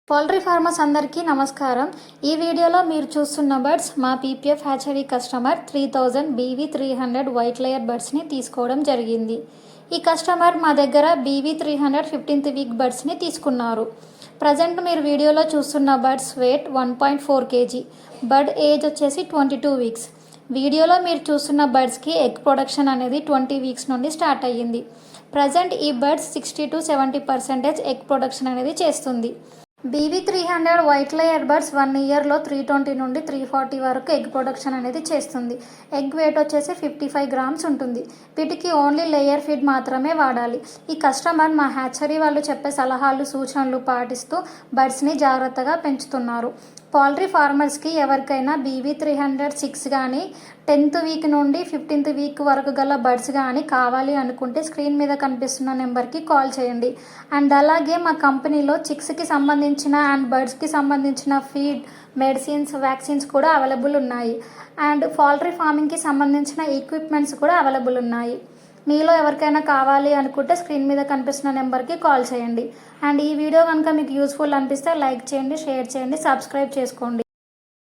Poultry farmers అందరికీ నమస్కారం. ఈ వీడియోలో మీరు చూస్తున్న బర్డ్స్ మా PPF hatchery customer 3000 BV300 white layer బర్డ్స్ని తీసుకోవడం జరిగింది. ఈ కస్టమర్ మా దగ్గర BV300 15th వీక్ బర్డ్స్ని తీసుకున్నారు. ప్రజెంట్ మీరు వీడియోలో చూస్తున్న birds weight 1.4 kg, bird age వచ్చేసి 22 వీక్స్. వీడియోలో మీరు చూస్తున్న బర్డ్స్కి ఎగ్ ప్రొడక్షన్ అనేది 20 వీక్స్ నుండి స్టార్ట్ అయ్యింది. ప్రజెంట్ ఈ బర్డ్స్ 60 to 70% ఎగ్ ప్రొడక్షన్ అనేది చేస్తుంది. BV300 వైట్ లేయర్ బర్డ్స్ 1 ఇయర్లో 320 నుండి 340 వరకు ఎగ్ ప్రొడక్షన్ అనేది చేస్తుంది. ఎగ్ వెయిట్ వచ్చేసి 55 grams ఉంటుంది. వీటికి ఓన్లీ లేయర్ ఫీడ్ మాత్రమే వాడాలి. ఈ కస్టమర్ మా హ్యాచరీ వాళ్ళు చెప్పే సలహాలు సూచనలు పాటిస్తూ బర్డ్స్ని జాగ్రత్తగా పెంచుతున్నారు. పౌల్ట్రీ ఫార్మర్స్కి ఎవరికైనా BV300 6 కానీ 10th వీక్ నుండి 15th వీక్ వరకు గల బర్డ్స్ కానీ కావాలి అనుకుంటే స్క్రీన్ మీద కనిపిస్తున్న నెంబర్కి కాల్ చేయండి. అండ్ అలాగే మా కంపెనీలో చిక్స్కి సంబంధించిన అండ్ బర్డ్స్కి సంబంధించిన ఫీడ్, మెడిసిన్స్, వ్యాక్సిన్స్ కూడా అవైలబుల్ ఉన్నాయి. అండ్ పౌల్ట్రీ ఫార్మింగ్కి సంబంధించిన ఎక్విప్మెంట్స్ కూడా అవైలబుల్ ఉన్నాయి. మీలో ఎవరికైనా కావాలి అనుకుంటే స్క్రీన్ మీద కనిపిస్తున్న నెంబర్కి కాల్ చేయండి. అండ్ ఈ వీడియో కనుక మీకు యూస్ఫుల్ అనిపిస్తే లైక్ చేయండి, షేర్ చేయండి, సబ్స్క్రైబ్ చేసుకోండి.